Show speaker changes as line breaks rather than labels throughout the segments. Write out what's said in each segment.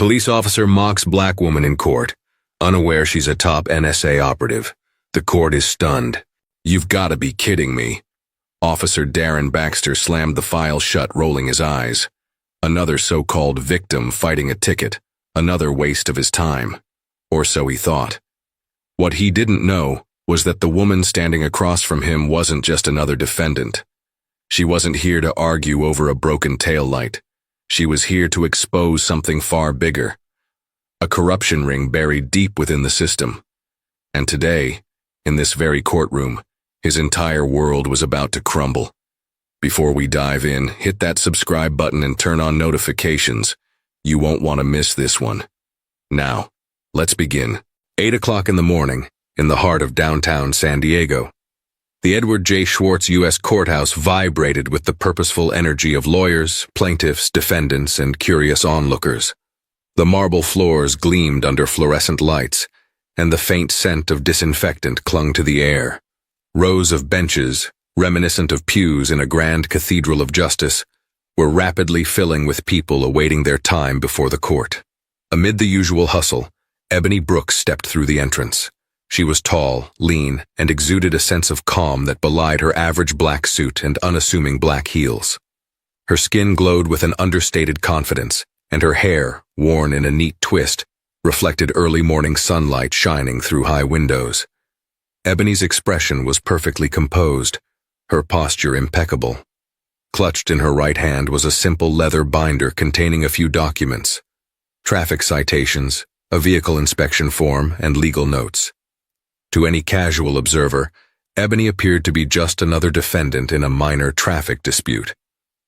Police officer mocks black woman in court, unaware she's a top NSA operative. The court is stunned. "You've got to be kidding me." Officer Darren Baxter slammed the file shut, rolling his eyes. Another so-called victim fighting a ticket, another waste of his time. Or so he thought. What he didn't know was that the woman standing across from him wasn't just another defendant. She wasn't here to argue over a broken taillight. She was here to expose something far bigger. A corruption ring buried deep within the system. And today, in this very courtroom, his entire world was about to crumble. Before we dive in, hit that subscribe button and turn on notifications. You won't want to miss this one. Now, let's begin. 8 o'clock in the morning, in the heart of downtown San Diego. The Edward J. Schwartz U.S. Courthouse vibrated with the purposeful energy of lawyers, plaintiffs, defendants, and curious onlookers. The marble floors gleamed under fluorescent lights, and the faint scent of disinfectant clung to the air. Rows of benches, reminiscent of pews in a grand cathedral of justice, were rapidly filling with people awaiting their time before the court. Amid the usual hustle, Ebony Brooks stepped through the entrance. She was tall, lean, and exuded a sense of calm that belied her average black suit and unassuming black heels. Her skin glowed with an understated confidence, and her hair, worn in a neat twist, reflected early morning sunlight shining through high windows. Ebony's expression was perfectly composed, her posture impeccable. Clutched in her right hand was a simple leather binder containing a few documents: traffic citations, a vehicle inspection form, and legal notes. To any casual observer, Ebony appeared to be just another defendant in a minor traffic dispute.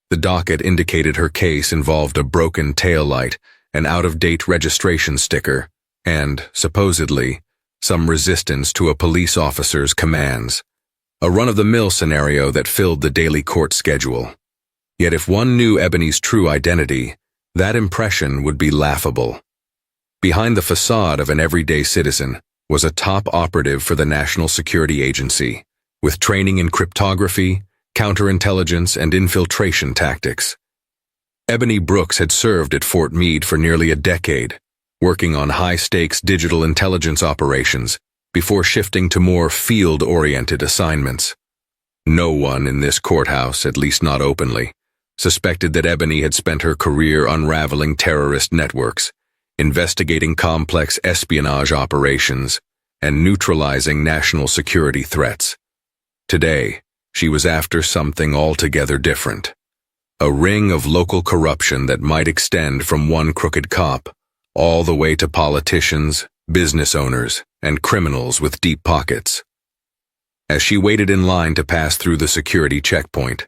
The docket indicated her case involved a broken taillight, an out-of-date registration sticker, and, supposedly, some resistance to a police officer's commands. A run-of-the-mill scenario that filled the daily court schedule. Yet if one knew Ebony's true identity, that impression would be laughable. Behind the facade of an everyday citizen was a top operative for the National Security Agency, with training in cryptography, counterintelligence, and infiltration tactics. Ebony Brooks had served at Fort Meade for nearly a decade, working on high-stakes digital intelligence operations before shifting to more field-oriented assignments. No one in this courthouse, at least not openly, suspected that Ebony had spent her career unraveling terrorist networks, investigating complex espionage operations, and neutralizing national security threats. Today, she was after something altogether different. A ring of local corruption that might extend from one crooked cop all the way to politicians, business owners, and criminals with deep pockets. As she waited in line to pass through the security checkpoint,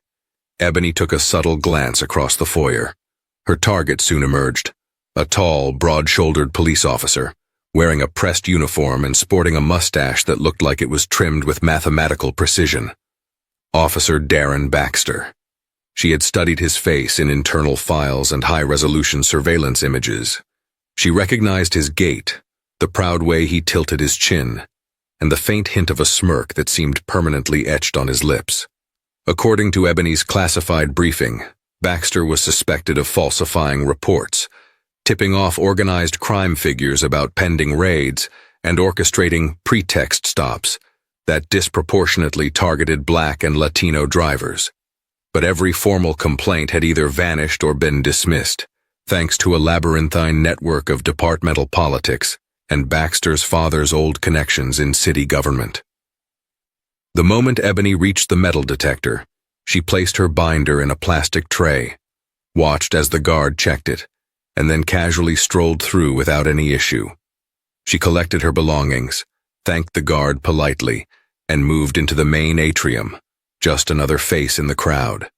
Ebony took a subtle glance across the foyer. Her target soon emerged. A tall, broad-shouldered police officer, wearing a pressed uniform and sporting a mustache that looked like it was trimmed with mathematical precision. Officer Darren Baxter. She had studied his face in internal files and high-resolution surveillance images. She recognized his gait, the proud way he tilted his chin, and the faint hint of a smirk that seemed permanently etched on his lips. According to Ebony's classified briefing, Baxter was suspected of falsifying reports, tipping off organized crime figures about pending raids, and orchestrating pretext stops that disproportionately targeted Black and Latino drivers. But every formal complaint had either vanished or been dismissed, thanks to a labyrinthine network of departmental politics and Baxter's father's old connections in city government. The moment Ebony reached the metal detector, she placed her binder in a plastic tray, watched as the guard checked it, and then casually strolled through without any issue. She collected her belongings, thanked the guard politely, and moved into the main atrium, just another face in the crowd.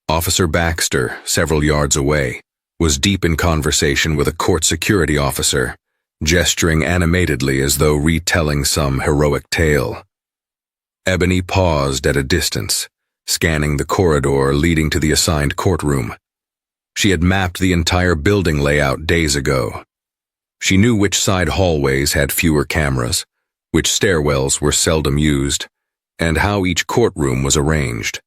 Officer Baxter, several yards away, was deep in conversation with a court security officer, gesturing animatedly as though retelling some heroic tale. Ebony paused at a distance, scanning the corridor leading to the assigned courtroom. She had mapped the entire building layout days ago. She knew which side hallways had fewer cameras, which stairwells were seldom used, and how each courtroom was arranged.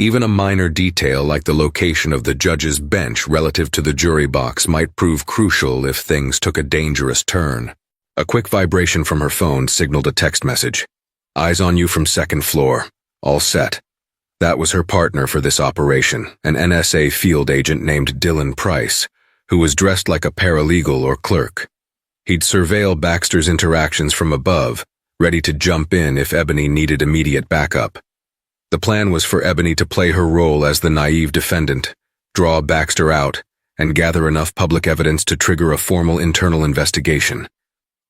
Even a minor detail like the location of the judge's bench relative to the jury box might prove crucial if things took a dangerous turn. A quick vibration from her phone signaled a text message. "Eyes on you from second floor. All set." That was her partner for this operation, an NSA field agent named Dylan Price, who was dressed like a paralegal or clerk. He'd surveil Baxter's interactions from above, ready to jump in if Ebony needed immediate backup. The plan was for Ebony to play her role as the naive defendant, draw Baxter out, and gather enough public evidence to trigger a formal internal investigation.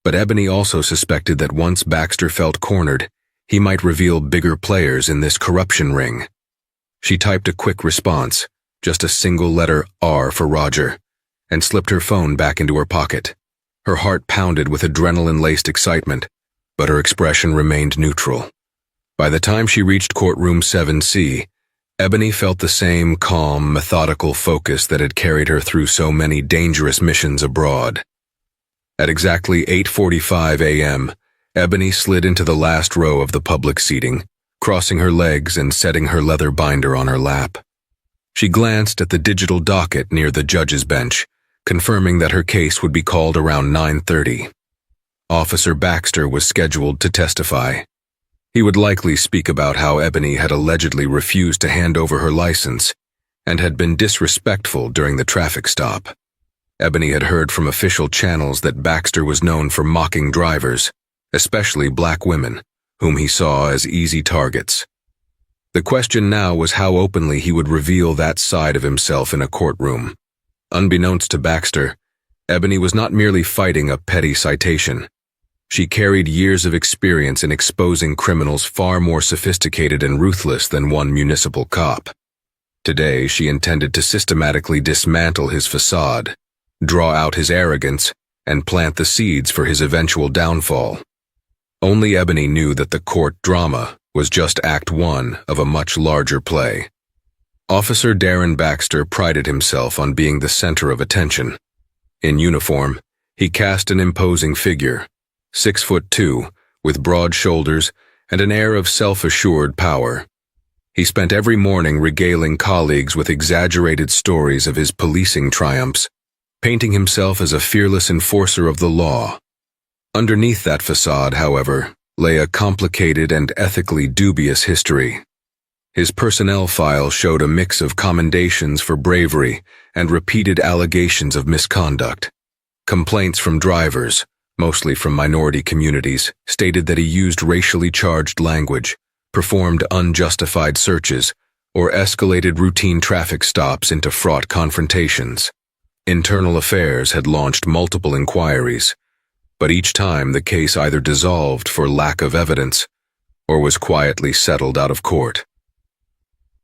But Ebony also suspected that once Baxter felt cornered, he might reveal bigger players in this corruption ring. She typed a quick response, just a single letter R for Roger, and slipped her phone back into her pocket. Her heart pounded with adrenaline-laced excitement, but her expression remained neutral. By the time she reached courtroom 7C, Ebony felt the same calm, methodical focus that had carried her through so many dangerous missions abroad. At exactly 8:45 a.m., Ebony slid into the last row of the public seating, crossing her legs and setting her leather binder on her lap. She glanced at the digital docket near the judge's bench, confirming that her case would be called around 9:30. Officer Baxter was scheduled to testify. He would likely speak about how Ebony had allegedly refused to hand over her license and had been disrespectful during the traffic stop. Ebony had heard from official channels that Baxter was known for mocking drivers, especially black women, whom he saw as easy targets. The question now was how openly he would reveal that side of himself in a courtroom. Unbeknownst to Baxter, Ebony was not merely fighting a petty citation. She carried years of experience in exposing criminals far more sophisticated and ruthless than one municipal cop. Today, she intended to systematically dismantle his facade, draw out his arrogance, and plant the seeds for his eventual downfall. Only Ebony knew that the court drama was just Act 1 of a much larger play. Officer Darren Baxter prided himself on being the center of attention. In uniform, he cast an imposing figure, 6'2", with broad shoulders and an air of self-assured power. He spent every morning regaling colleagues with exaggerated stories of his policing triumphs, painting himself as a fearless enforcer of the law. Underneath that facade, however, lay a complicated and ethically dubious history. His personnel file showed a mix of commendations for bravery and repeated allegations of misconduct. Complaints from drivers, mostly from minority communities, stated that he used racially charged language, performed unjustified searches, or escalated routine traffic stops into fraught confrontations. Internal Affairs had launched multiple inquiries, but each time the case either dissolved for lack of evidence or was quietly settled out of court.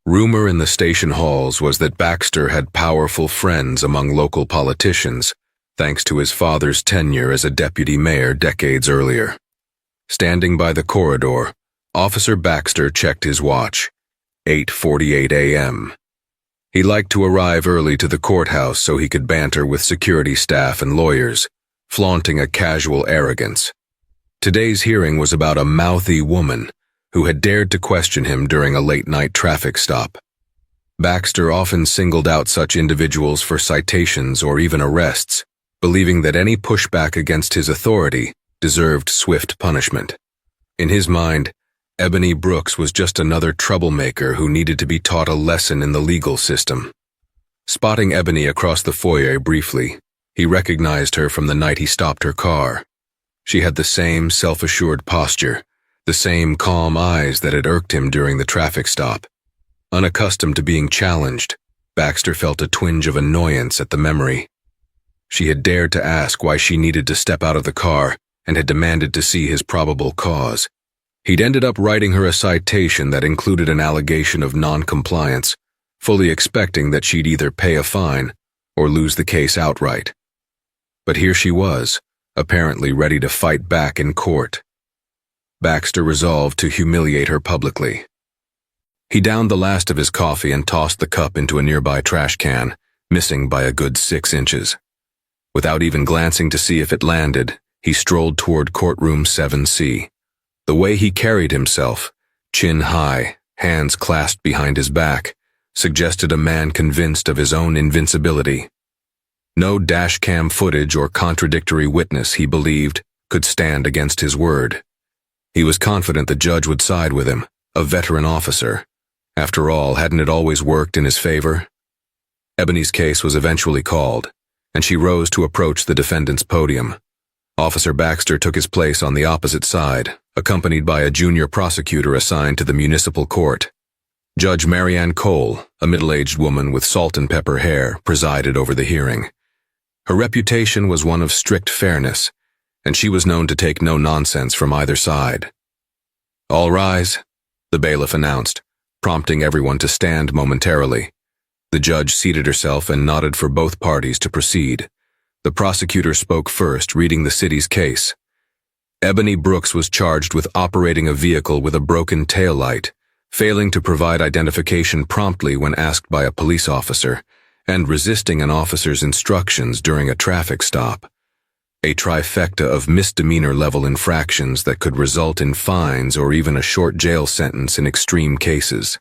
Rumor in the station halls was that Baxter had powerful friends among local politicians, thanks to his father's tenure as a deputy mayor decades earlier. Standing by the corridor, Officer Baxter checked his watch, 8:48 a.m. He liked to arrive early to the courthouse so he could banter with security staff and lawyers, flaunting a casual arrogance. Today's hearing was about a mouthy woman who had dared to question him during a late-night traffic stop. Baxter often singled out such individuals for citations or even arrests, believing that any pushback against his authority deserved swift punishment. In his mind, Ebony Brooks was just another troublemaker who needed to be taught a lesson in the legal system. Spotting Ebony across the foyer briefly, he recognized her from the night he stopped her car. She had the same self-assured posture, the same calm eyes that had irked him during the traffic stop. Unaccustomed to being challenged, Baxter felt a twinge of annoyance at the memory. She had dared to ask why she needed to step out of the car and had demanded to see his probable cause. He'd ended up writing her a citation that included an allegation of non-compliance, fully expecting that she'd either pay a fine or lose the case outright. But here she was, apparently ready to fight back in court. Baxter resolved to humiliate her publicly. He downed the last of his coffee and tossed the cup into a nearby trash can, missing by a good 6 inches. Without even glancing to see if it landed, he strolled toward courtroom 7C. The way he carried himself, chin high, hands clasped behind his back, suggested a man convinced of his own invincibility. No dashcam footage or contradictory witness, he believed, could stand against his word. He was confident the judge would side with him, a veteran officer. After all, hadn't it always worked in his favor? Ebony's case was eventually called, and she rose to approach the defendant's podium. Officer Baxter took his place on the opposite side, accompanied by a junior prosecutor assigned to the municipal court. Judge Marianne Cole, a middle-aged woman with salt and pepper hair, presided over the hearing. Her reputation was one of strict fairness, and she was known to take no nonsense from either side. "All rise," the bailiff announced, prompting everyone to stand momentarily. The judge seated herself and nodded for both parties to proceed. The prosecutor spoke first, reading the city's case. Ebony Brooks was charged with operating a vehicle with a broken taillight, failing to provide identification promptly when asked by a police officer, and resisting an officer's instructions during a traffic stop. A trifecta of misdemeanor-level infractions that could result in fines or even a short jail sentence in extreme cases.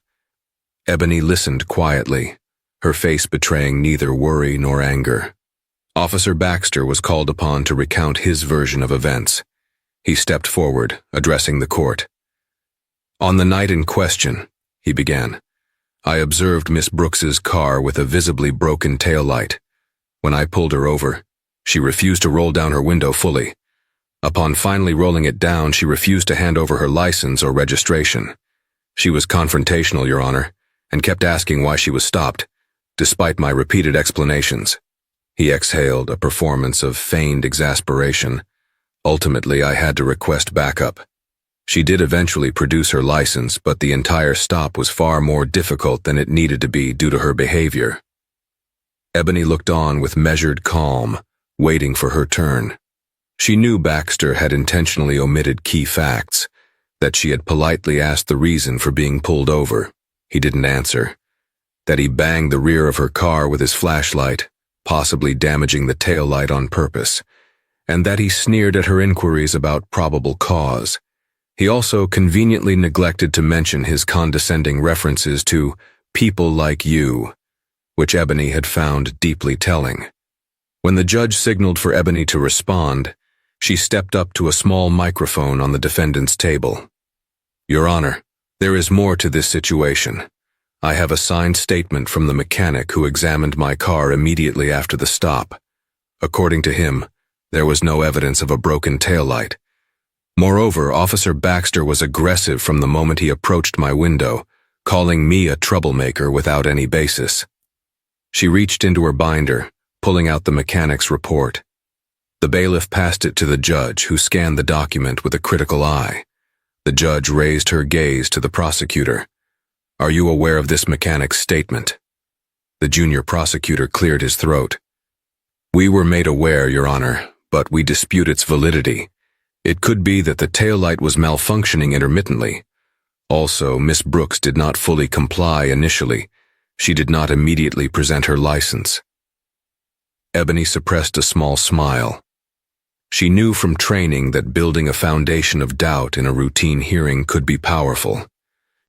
Ebony listened quietly, her face betraying neither worry nor anger. Officer Baxter was called upon to recount his version of events. He stepped forward, addressing the court. "On the night in question," he began, "I observed Miss Brooks's car with a visibly broken taillight. When I pulled her over, she refused to roll down her window fully. Upon finally rolling it down, she refused to hand over her license or registration. She was confrontational, Your Honor, and kept asking why she was stopped, despite my repeated explanations." He exhaled, a performance of feigned exasperation. "Ultimately, I had to request backup. She did eventually produce her license, but the entire stop was far more difficult than it needed to be due to her behavior." Ebony looked on with measured calm, waiting for her turn. She knew Baxter had intentionally omitted key facts, that she had politely asked the reason for being pulled over. He didn't answer. That he banged the rear of her car with his flashlight, possibly damaging the taillight on purpose, and that he sneered at her inquiries about probable cause. He also conveniently neglected to mention his condescending references to "people like you," which Ebony had found deeply telling. When the judge signaled for Ebony to respond, she stepped up to a small microphone on the defendant's table. "Your Honor, there is more to this situation. I have a signed statement from the mechanic who examined my car immediately after the stop. According to him, there was no evidence of a broken taillight. Moreover, Officer Baxter was aggressive from the moment he approached my window, calling me a troublemaker without any basis." She reached into her binder, pulling out the mechanic's report. The bailiff passed it to the judge, who scanned the document with a critical eye. The judge raised her gaze to the prosecutor. "Are you aware of this mechanic's statement?" The junior prosecutor cleared his throat. "We were made aware, Your Honor, but we dispute its validity. It could be that the taillight was malfunctioning intermittently. Also, Miss Brooks did not fully comply initially. She did not immediately present her license." Ebony suppressed a small smile. She knew from training that building a foundation of doubt in a routine hearing could be powerful.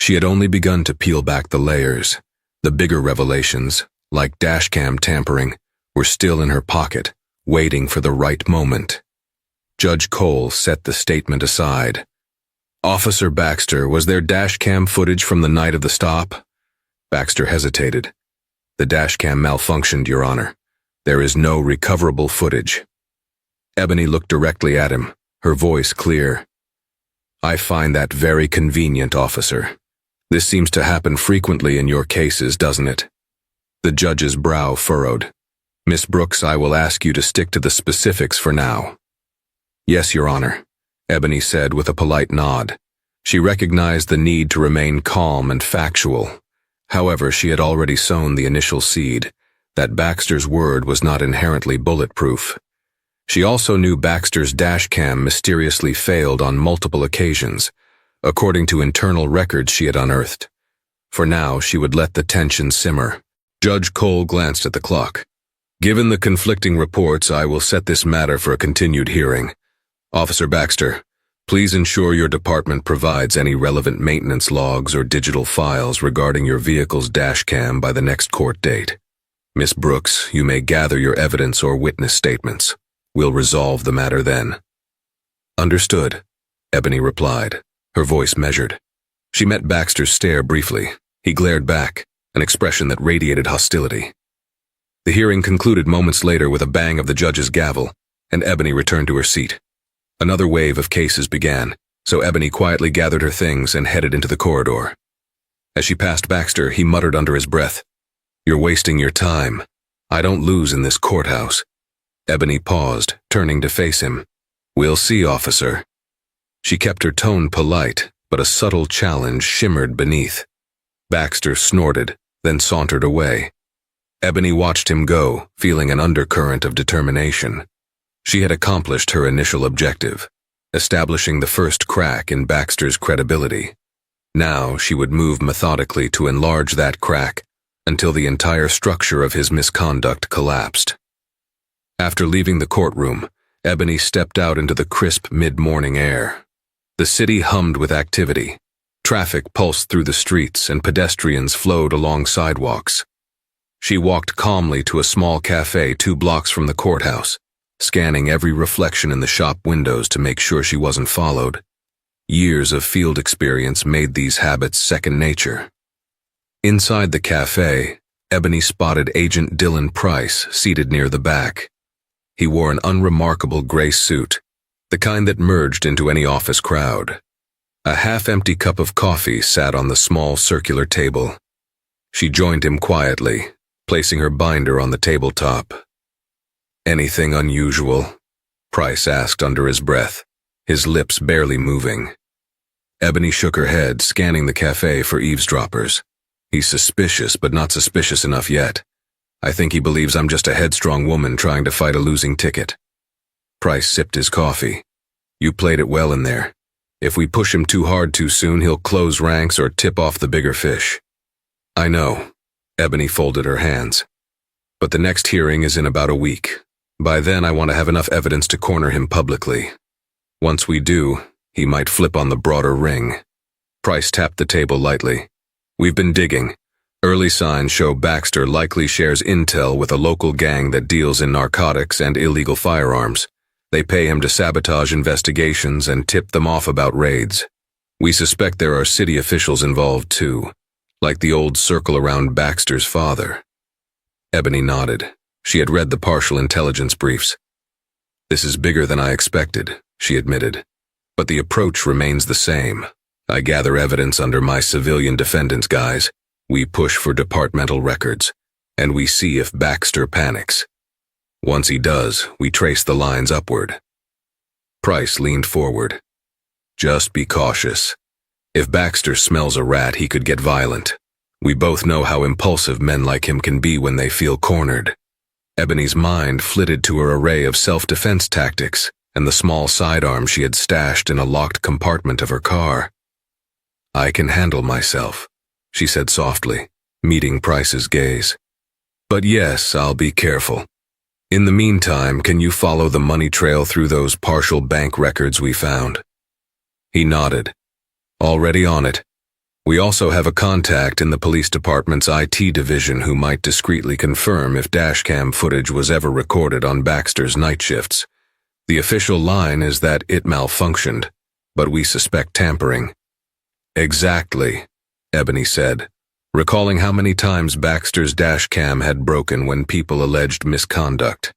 She had only begun to peel back the layers. The bigger revelations, like dashcam tampering, were still in her pocket, waiting for the right moment. Judge Cole set the statement aside. "Officer Baxter, was there dashcam footage from the night of the stop?" Baxter hesitated. "The dashcam malfunctioned, Your Honor. There is no recoverable footage." Ebony looked directly at him, her voice clear. "I find that very convenient, officer. This seems to happen frequently in your cases, doesn't it?" The judge's brow furrowed. "Miss Brooks, I will ask you to stick to the specifics for now." "Yes, Your Honor," Ebony said with a polite nod. She recognized the need to remain calm and factual. However, she had already sown the initial seed, that Baxter's word was not inherently bulletproof. She also knew Baxter's dashcam mysteriously failed on multiple occasions, according to internal records she had unearthed. For now, she would let the tension simmer. Judge Cole glanced at the clock. "Given the conflicting reports, I will set this matter for a continued hearing. Officer Baxter, Please ensure your department provides any relevant maintenance logs or digital files regarding your vehicle's dash cam by the next court date. Miss Brooks, you may gather your evidence or witness statements. We'll resolve the matter then. Understood, Ebony replied, her voice measured. She met Baxter's stare briefly. He glared back, an expression that radiated hostility. The hearing concluded moments later with a bang of the judge's gavel, and Ebony returned to her seat. Another wave of cases began, so Ebony quietly gathered her things and headed into the corridor. As she passed Baxter, he muttered under his breath, "You're wasting your time. I don't lose in this courthouse." Ebony paused, turning to face him. "We'll see, officer." She kept her tone polite, but a subtle challenge shimmered beneath. Baxter snorted, then sauntered away. Ebony watched him go, feeling an undercurrent of determination. She had accomplished her initial objective, establishing the first crack in Baxter's credibility. Now she would move methodically to enlarge that crack until the entire structure of his misconduct collapsed. After leaving the courtroom, Ebony stepped out into the crisp mid-morning air. The city hummed with activity. Traffic pulsed through the streets and pedestrians flowed along sidewalks. She walked calmly to a small cafe 2 blocks from the courthouse, scanning every reflection in the shop windows to make sure she wasn't followed. Years of field experience made these habits second nature. Inside the cafe, Ebony spotted Agent Dylan Price seated near the back. He wore an unremarkable gray suit, the kind that merged into any office crowd. A half-empty cup of coffee sat on the small circular table. She joined him quietly, placing her binder on the tabletop. "Anything unusual?" Price asked under his breath, his lips barely moving. Ebony shook her head, scanning the cafe for eavesdroppers. "He's suspicious, but not suspicious enough yet. I think he believes I'm just a headstrong woman trying to fight a losing ticket." Price sipped his coffee. "You played it well in there. If we push him too hard too soon, he'll close ranks or tip off the bigger fish." "I know." Ebony folded her hands. "But the next hearing is in about a week. By then I want to have enough evidence to corner him publicly. Once we do, he might flip on the broader ring." Price tapped the table lightly. "We've been digging. Early signs show Baxter likely shares intel with a local gang that deals in narcotics and illegal firearms. They pay him to sabotage investigations and tip them off about raids. We suspect there are city officials involved too, like the old circle around Baxter's father." Ebony nodded. She had read the partial intelligence briefs. "This is bigger than I expected," she admitted. "But the approach remains the same. I gather evidence under my civilian defendant's guise. We push for departmental records, and we see if Baxter panics. Once he does, we trace the lines upward." Price leaned forward. "Just be cautious. If Baxter smells a rat, he could get violent. We both know how impulsive men like him can be when they feel cornered." Ebony's mind flitted to her array of self-defense tactics and the small sidearm she had stashed in a locked compartment of her car. "I can handle myself," she said softly, meeting Price's gaze. "But yes, I'll be careful. In the meantime, can you follow the money trail through those partial bank records we found?" He nodded. "Already on it. We also have a contact in the police department's IT division who might discreetly confirm if dashcam footage was ever recorded on Baxter's night shifts. The official line is that it malfunctioned, but we suspect tampering." "Exactly," Ebony said, recalling how many times Baxter's dashcam had broken when people alleged misconduct.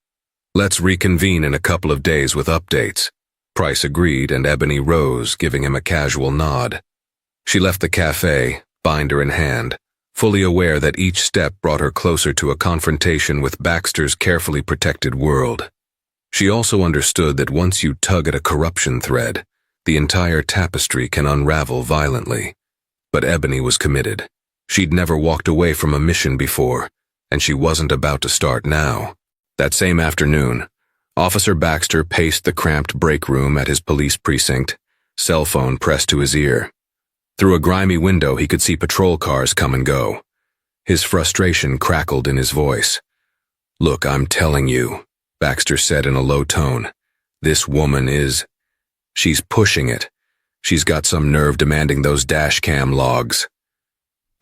"Let's reconvene in a couple of days with updates." Price agreed, and Ebony rose, giving him a casual nod. She left the cafe, binder in hand, fully aware that each step brought her closer to a confrontation with Baxter's carefully protected world. She also understood that once you tug at a corruption thread, the entire tapestry can unravel violently. But Ebony was committed. She'd never walked away from a mission before, and she wasn't about to start now. That same afternoon, Officer Baxter paced the cramped break room at his police precinct, cell phone pressed to his ear. Through a grimy window, he could see patrol cars come and go. His frustration crackled in his voice. "Look, I'm telling you," Baxter said in a low tone, "this woman is..." She's pushing it. She's got some nerve demanding those dash cam logs.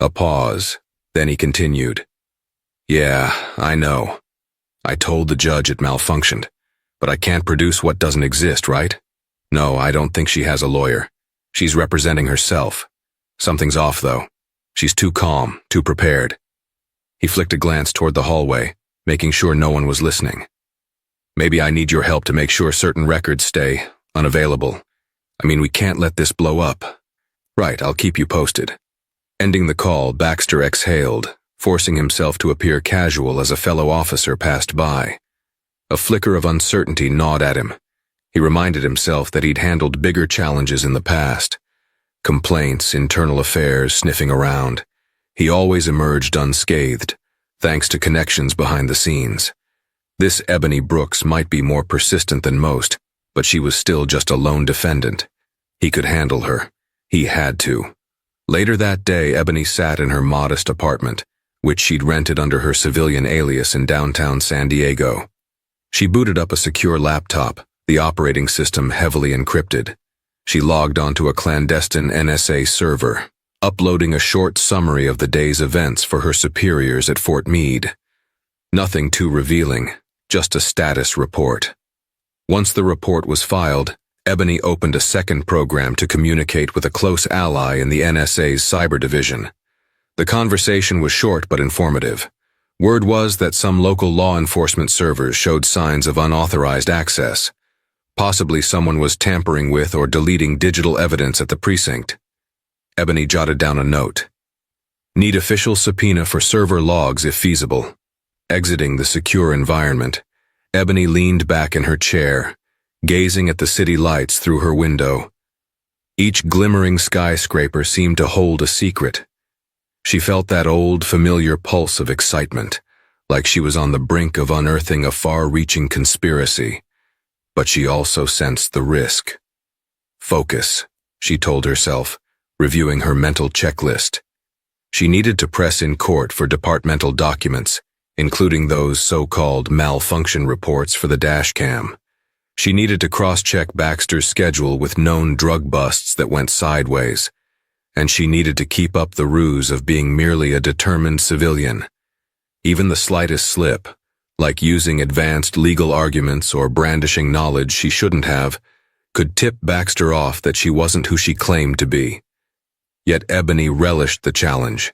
A pause. Then he continued. Yeah, I know. I told the judge it malfunctioned, but I can't produce what doesn't exist, right? No, I don't think she has a lawyer. She's representing herself. Something's off, though. She's too calm, too prepared. He flicked a glance toward the hallway, making sure no one was listening. Maybe I need your help to make sure certain records stay unavailable. I mean, we can't let this blow up. Right, I'll keep you posted. Ending the call, Baxter exhaled, forcing himself to appear casual as a fellow officer passed by. A flicker of uncertainty gnawed at him. He reminded himself that he'd handled bigger challenges in the past. Complaints, internal affairs, sniffing around. He always emerged unscathed, thanks to connections behind the scenes. This Ebony Brooks might be more persistent than most, but she was still just a lone defendant. He could handle her. He had to. Later that day, Ebony sat in her modest apartment, which she'd rented under her civilian alias in downtown San Diego. She booted up a secure laptop, the operating system heavily encrypted. She logged onto a clandestine NSA server, uploading a short summary of the day's events for her superiors at Fort Meade. Nothing too revealing, just a status report. Once the report was filed, Ebony opened a second program to communicate with a close ally in the NSA's cyber division. The conversation was short but informative. Word was that some local law enforcement servers showed signs of unauthorized access. Possibly someone was tampering with or deleting digital evidence at the precinct. Ebony jotted down a note. Need official subpoena for server logs if feasible. Exiting the secure environment, Ebony leaned back in her chair, gazing at the city lights through her window. Each glimmering skyscraper seemed to hold a secret. She felt that old, familiar pulse of excitement, like she was on the brink of unearthing a far-reaching conspiracy. But she also sensed the risk. Focus, she told herself, reviewing her mental checklist. She needed to press in court for departmental documents, including those so-called malfunction reports for the dash cam. She needed to cross-check Baxter's schedule with known drug busts that went sideways, and she needed to keep up the ruse of being merely a determined civilian. Even the slightest slip, like using advanced legal arguments or brandishing knowledge she shouldn't have, could tip Baxter off that she wasn't who she claimed to be. Yet Ebony relished the challenge.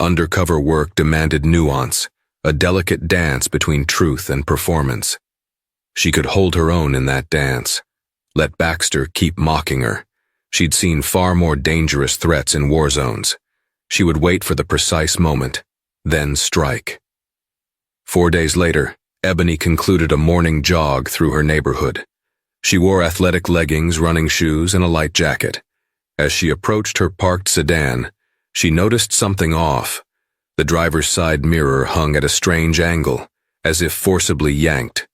Undercover work demanded nuance, a delicate dance between truth and performance. She could hold her own in that dance. Let Baxter keep mocking her. She'd seen far more dangerous threats in war zones. She would wait for the precise moment, then strike. 4 days later, Ebony concluded a morning jog through her neighborhood. She wore athletic leggings, running shoes, and a light jacket. As she approached her parked sedan, she noticed something off. The driver's side mirror hung at a strange angle, as if forcibly yanked.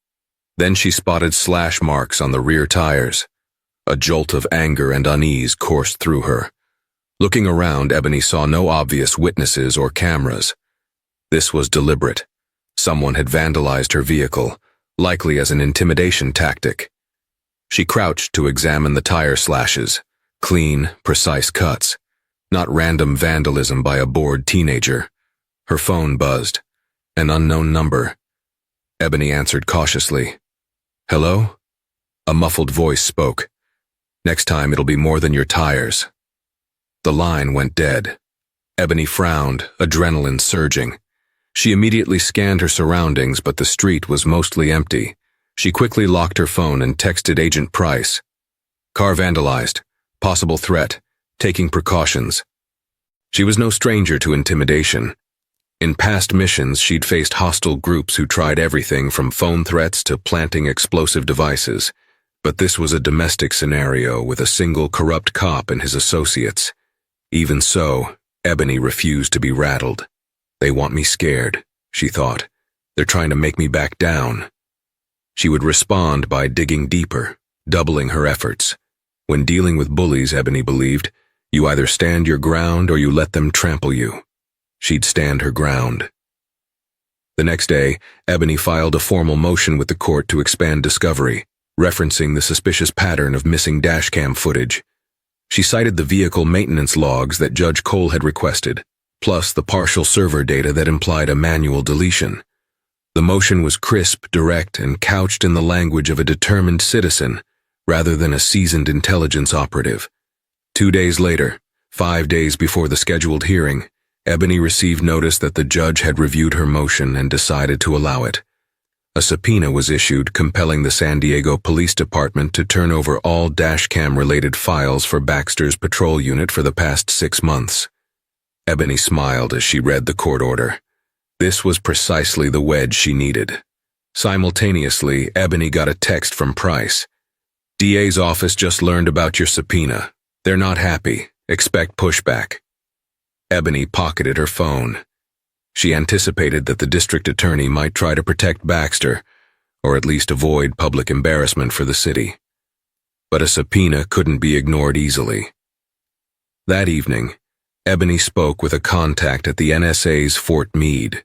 Then she spotted slash marks on the rear tires. A jolt of anger and unease coursed through her. Looking around, Ebony saw no obvious witnesses or cameras. This was deliberate. Someone had vandalized her vehicle, likely as an intimidation tactic. She crouched to examine the tire slashes, clean, precise cuts, not random vandalism by a bored teenager. Her phone buzzed. An unknown number. Ebony answered cautiously. Hello? A muffled voice spoke. Next time it'll be more than your tires. The line went dead. Ebony frowned, adrenaline surging. She immediately scanned her surroundings, but the street was mostly empty. She quickly locked her phone and texted Agent Price. Car vandalized. Possible threat. Taking precautions. She was no stranger to intimidation. In past missions, she'd faced hostile groups who tried everything from phone threats to planting explosive devices. But this was a domestic scenario with a single corrupt cop and his associates. Even so, Ebony refused to be rattled. They want me scared, she thought. They're trying to make me back down. She would respond by digging deeper, doubling her efforts. When dealing with bullies, Ebony believed, you either stand your ground or you let them trample you. She'd stand her ground. The next day, Ebony filed a formal motion with the court to expand discovery, referencing the suspicious pattern of missing dashcam footage. She cited the vehicle maintenance logs that Judge Cole had requested, plus the partial server data that implied a manual deletion. The motion was crisp, direct, and couched in the language of a determined citizen, rather than a seasoned intelligence operative. 2 days later, 5 days before the scheduled hearing, Ebony received notice that the judge had reviewed her motion and decided to allow it. A subpoena was issued compelling the San Diego Police Department to turn over all dashcam-related files for Baxter's patrol unit for the past 6 months. Ebony smiled as she read the court order. This was precisely the wedge she needed. Simultaneously, Ebony got a text from Price. DA's office just learned about your subpoena. They're not happy. Expect pushback. Ebony pocketed her phone. She anticipated that the district attorney might try to protect Baxter, or at least avoid public embarrassment for the city. But a subpoena couldn't be ignored easily. That evening, Ebony spoke with a contact at the NSA's Fort Meade.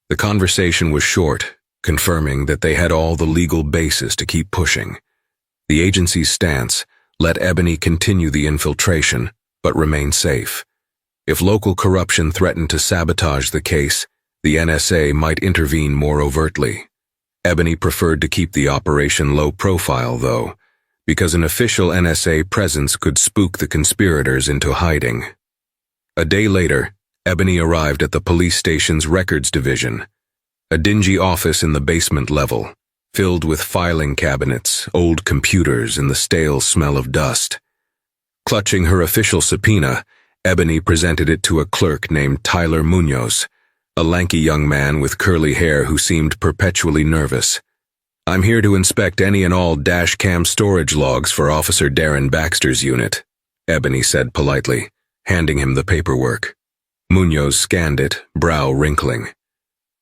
The conversation was short, confirming that they had all the legal basis to keep pushing. The agency's stance: let Ebony continue the infiltration, but remain safe. If local corruption threatened to sabotage the case, the NSA might intervene more overtly. Ebony preferred to keep the operation low profile, though, because an official NSA presence could spook the conspirators into hiding. A day later, Ebony arrived at the police station's records division, a dingy office in the basement level, filled with filing cabinets, old computers, and the stale smell of dust. Clutching her official subpoena, Ebony presented it to a clerk named Tyler Munoz, a lanky young man with curly hair who seemed perpetually nervous. "I'm here to inspect any and all dashcam storage logs for Officer Darren Baxter's unit," Ebony said politely, handing him the paperwork. Munoz scanned it, brow wrinkling.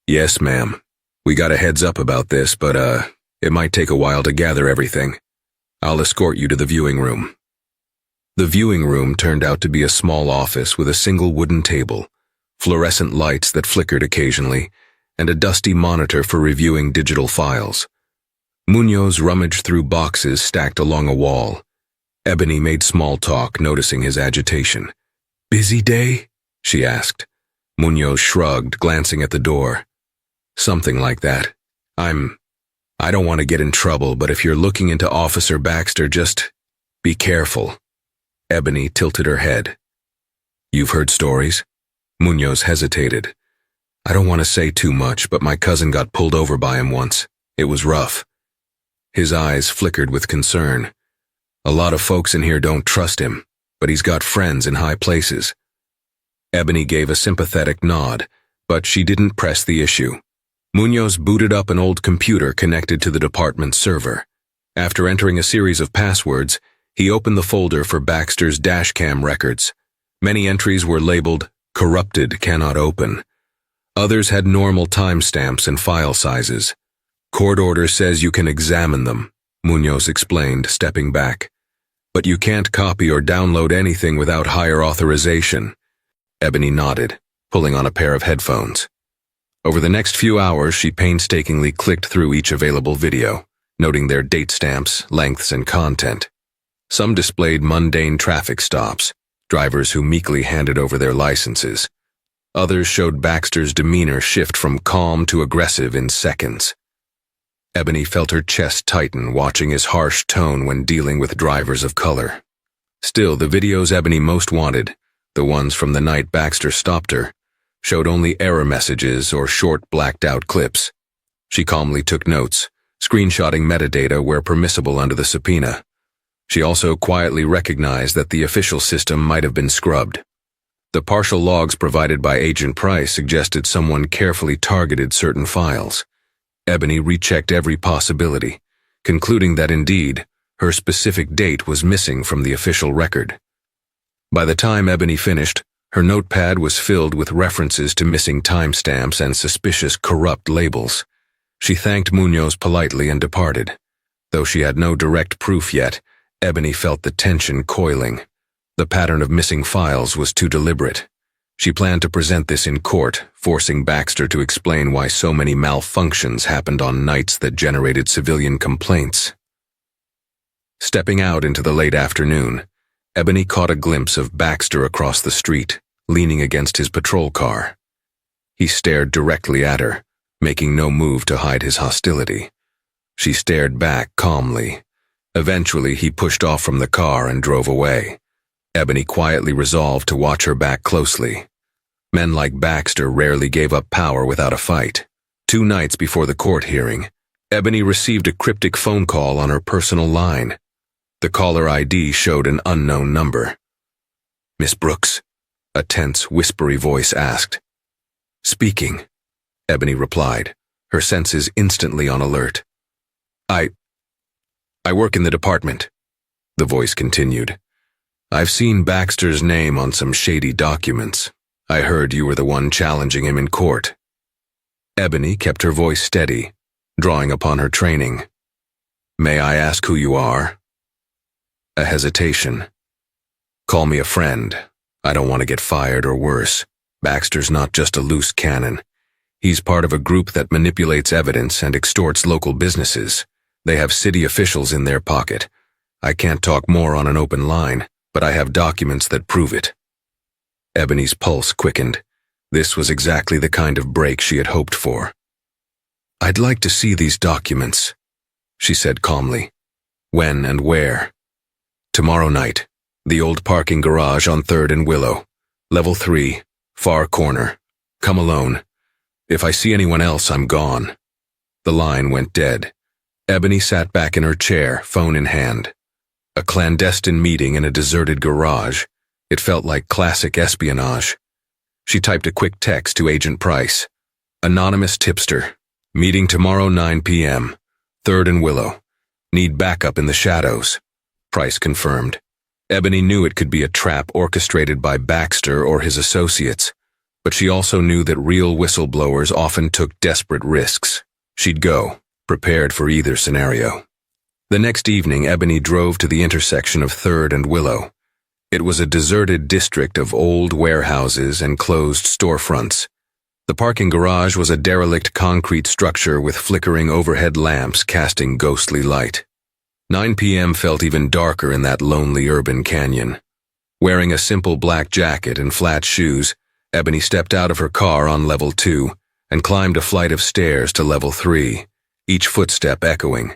"Yes, ma'am. We got a heads up about this, but it might take a while to gather everything. I'll escort you to the viewing room." The viewing room turned out to be a small office with a single wooden table, fluorescent lights that flickered occasionally, and a dusty monitor for reviewing digital files. Munoz rummaged through boxes stacked along a wall. Ebony made small talk, noticing his agitation. "Busy day?" she asked. Munoz shrugged, glancing at the door. "Something like that. I don't want to get in trouble, but if you're looking into Officer Baxter, just be careful." Ebony tilted her head. "You've heard stories?" Munoz hesitated. "I don't want to say too much, but my cousin got pulled over by him once. It was rough." His eyes flickered with concern. "A lot of folks in here don't trust him, but he's got friends in high places." Ebony gave a sympathetic nod, but she didn't press the issue. Munoz booted up an old computer connected to the department's server. After entering a series of passwords, he opened the folder for Baxter's dashcam records. Many entries were labeled "corrupted, cannot open." Others had normal timestamps and file sizes. "Court order says you can examine them," Munoz explained, stepping back. "But you can't copy or download anything without higher authorization." Ebony nodded, pulling on a pair of headphones. Over the next few hours, she painstakingly clicked through each available video, noting their date stamps, lengths, and content. Some displayed mundane traffic stops, drivers who meekly handed over their licenses. Others showed Baxter's demeanor shift from calm to aggressive in seconds. Ebony felt her chest tighten, watching his harsh tone when dealing with drivers of color. Still, the videos Ebony most wanted, the ones from the night Baxter stopped her, showed only error messages or short blacked-out clips. She calmly took notes, screenshotting metadata where permissible under the subpoena. She also quietly recognized that the official system might have been scrubbed. The partial logs provided by Agent Price suggested someone carefully targeted certain files. Ebony rechecked every possibility, concluding that indeed, her specific date was missing from the official record. By the time Ebony finished, her notepad was filled with references to missing timestamps and suspicious corrupt labels. She thanked Munoz politely and departed. Though she had no direct proof yet, Ebony felt the tension coiling. The pattern of missing files was too deliberate. She planned to present this in court, forcing Baxter to explain why so many malfunctions happened on nights that generated civilian complaints. Stepping out into the late afternoon, Ebony caught a glimpse of Baxter across the street, leaning against his patrol car. He stared directly at her, making no move to hide his hostility. She stared back calmly. Eventually, he pushed off from the car and drove away. Ebony quietly resolved to watch her back closely. Men like Baxter rarely gave up power without a fight. 2 nights before the court hearing, Ebony received a cryptic phone call on her personal line. The caller ID showed an unknown number. "Miss Brooks?" a tense, whispery voice asked. "Speaking," Ebony replied, her senses instantly on alert. I work in the department," the voice continued. "I've seen Baxter's name on some shady documents. I heard you were the one challenging him in court." Ebony kept her voice steady, drawing upon her training. "May I ask who you are?" A hesitation. "Call me a friend. I don't want to get fired or worse. Baxter's not just a loose cannon. He's part of a group that manipulates evidence and extorts local businesses. They have city officials in their pocket. I can't talk more on an open line, but I have documents that prove it." Ebony's pulse quickened. This was exactly the kind of break she had hoped for. "I'd like to see these documents," she said calmly. "When and where?" "Tomorrow night. The old parking garage on 3rd and Willow. Level 3, far corner. Come alone. If I see anyone else, I'm gone." The line went dead. Ebony sat back in her chair, phone in hand. A clandestine meeting in a deserted garage. It felt like classic espionage. She typed a quick text to Agent Price. "Anonymous tipster. Meeting tomorrow 9 p.m. 3rd and Willow. Need backup in the shadows." Price confirmed. Ebony knew it could be a trap orchestrated by Baxter or his associates, but she also knew that real whistleblowers often took desperate risks. She'd go, prepared for either scenario. The next evening, Ebony drove to the intersection of 3rd and Willow. It was a deserted district of old warehouses and closed storefronts. The parking garage was a derelict concrete structure with flickering overhead lamps casting ghostly light. 9 p.m. felt even darker in that lonely urban canyon. Wearing a simple black jacket and flat shoes, Ebony stepped out of her car on level 2 and climbed a flight of stairs to level 3, each footstep echoing.